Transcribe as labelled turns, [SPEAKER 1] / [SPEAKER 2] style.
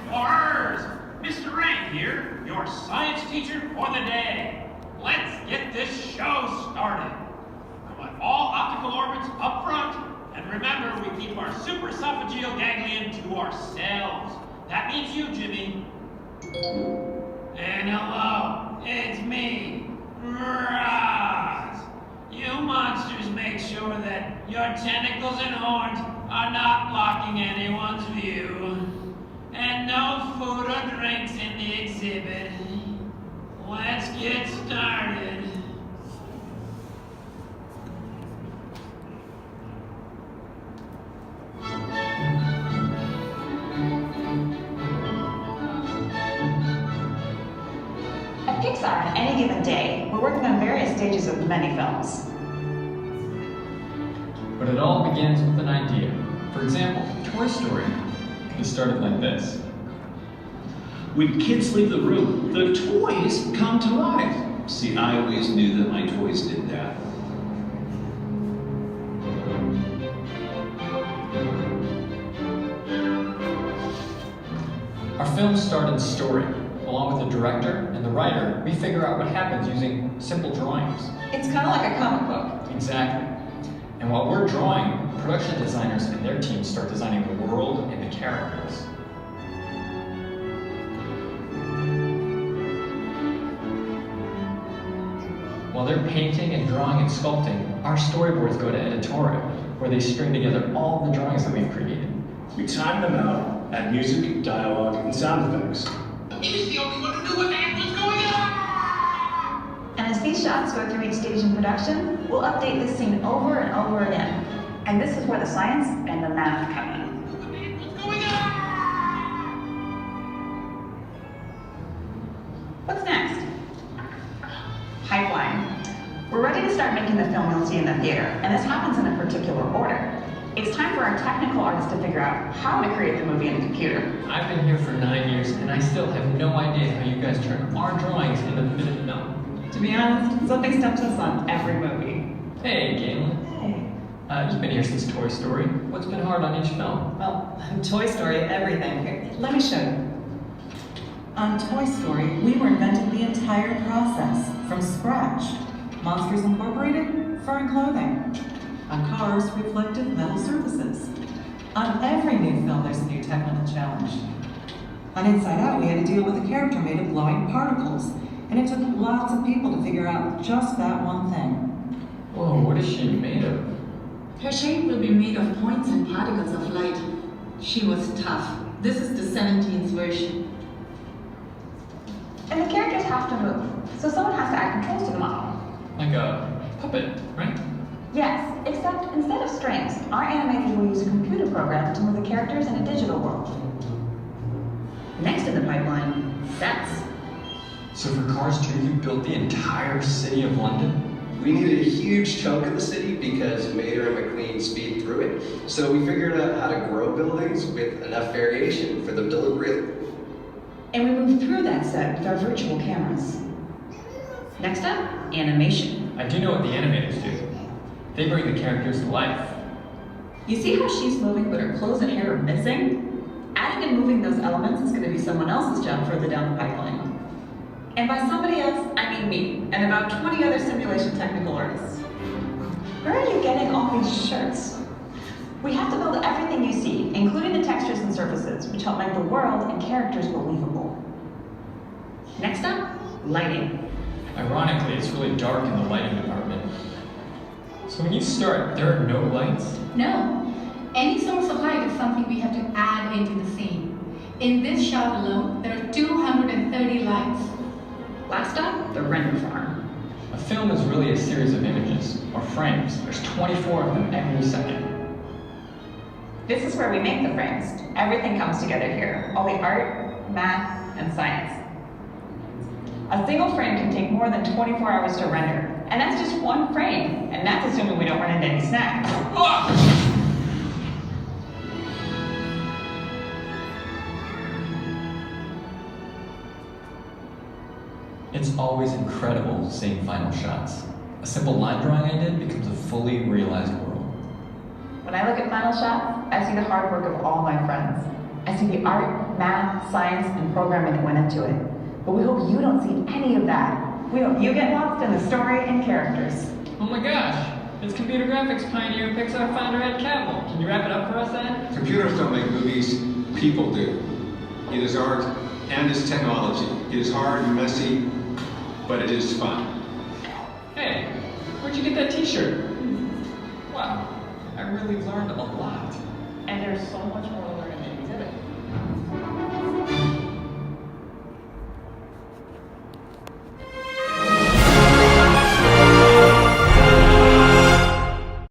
[SPEAKER 1] Explorers! Mr. Rank here, your science teacher for the day. Let's get this show started. I want all optical orbits up front, and remember we keep our supraesophageal ganglion to ourselves. That means you, Jimmy. And hello, it's me, Roz. You monsters make sure that your tentacles and horns are not blocking anyone's view. And no food or drinks in the exhibit. Let's get started.
[SPEAKER 2] At Pixar, on any given day, we're working on various stages of many films.
[SPEAKER 3] But it all begins with an idea. For example, Toy Story could have started like this.
[SPEAKER 4] When kids leave the room, the toys come to life. See, I always knew that my toys did that.
[SPEAKER 3] Our films start in story. Along with the director and the writer, we figure out what happens using simple drawings.
[SPEAKER 2] It's kind of like a comic book.
[SPEAKER 3] Exactly. And while we're drawing, production designers and their teams start designing the world and the characters. While they're painting and drawing and sculpting, our storyboards go to editorial, where they string together all the drawings that we've created.
[SPEAKER 5] We time them out, add music, dialogue, and sound effects.
[SPEAKER 1] He's the only one who knew what the heck was going on!
[SPEAKER 2] And as these shots go through each stage in production, we'll update this scene over and over again. And this is where the science and the math come in.
[SPEAKER 1] What the heck was going on?
[SPEAKER 2] What's next? Pipeline. We're ready to start making the film you'll see in the theater, and this happens in a particular order. It's time for our technical artists to figure out how to create the movie in a computer.
[SPEAKER 3] I've been here for 9 years, and I still have no idea how you guys turn our drawings into minute film.
[SPEAKER 2] To be honest, something stops us on every movie.
[SPEAKER 3] Hey, Galen.
[SPEAKER 2] Hey.
[SPEAKER 3] You've been here since Toy Story. What's been hard on each film?
[SPEAKER 6] Well, Toy Story, everything. Here, let me show you. On Toy Story, we were inventing the entire process from scratch. Monsters Incorporated, fur and clothing. On Cars, reflective metal surfaces. On every new film, there's a new technical challenge. On Inside Out, we had to deal with a character made of glowing particles, and it took lots of people to figure out just that one thing.
[SPEAKER 3] Whoa, what is she made of?
[SPEAKER 7] Her shape will be made of points and particles of light. She was tough. This is the 17th version.
[SPEAKER 2] And the characters have to move, so someone has to add controls to the model.
[SPEAKER 3] Like a puppet, right?
[SPEAKER 2] Yes, except instead of strings, our animators will use a computer program to move the characters in a digital world. Next in the pipeline, sets.
[SPEAKER 3] So for Cars 2, you built the entire city of London?
[SPEAKER 8] We needed a huge chunk of the city because Mater and McQueen speed through it, so we figured out how to grow buildings with enough variation for them to look real.
[SPEAKER 2] And we moved through that set with our virtual cameras. Next up, animation.
[SPEAKER 3] I do know what the animators do. They bring the characters to life.
[SPEAKER 2] You see how she's moving but her clothes and hair are missing? Adding and moving those elements is going to be someone else's job further down the pipeline. And by somebody else, I mean me, and about 20 other simulation technical artists. Where are you getting all these shirts? We have to build everything you see, including the textures and surfaces, which help make the world and characters believable. Next up, lighting.
[SPEAKER 3] Ironically, it's really dark in the lighting department. So when you start, there are no lights?
[SPEAKER 9] No. Any source of light is something we have to add into the scene. In this shot alone, there are 230 lights.
[SPEAKER 2] Last up, the render farm.
[SPEAKER 3] A film is really a series of images, or frames. There's 24 of them every second.
[SPEAKER 2] This is where we make the frames. Everything comes together here. All the art, math, and science. A single frame can take more than 24 hours to render. And that's just one frame. And that's assuming we don't run into any snags.
[SPEAKER 3] It's always incredible seeing final shots. A simple line drawing I did becomes a fully realized world.
[SPEAKER 2] When I look at final shots, I see the hard work of all my friends. I see the art, math, science, and programming that went into it. But we hope you don't see any of that. We hope you get lost in the story and characters.
[SPEAKER 3] Oh my gosh, it's computer graphics pioneer and Pixar founder Ed Catmull. Can you wrap it up for us, Ed?
[SPEAKER 10] Computers don't make movies, people do. It is art and it's technology. It is hard and messy, but it is fun.
[SPEAKER 3] Hey, where'd you get that t-shirt? Wow, I really learned a lot.
[SPEAKER 2] And there's so much more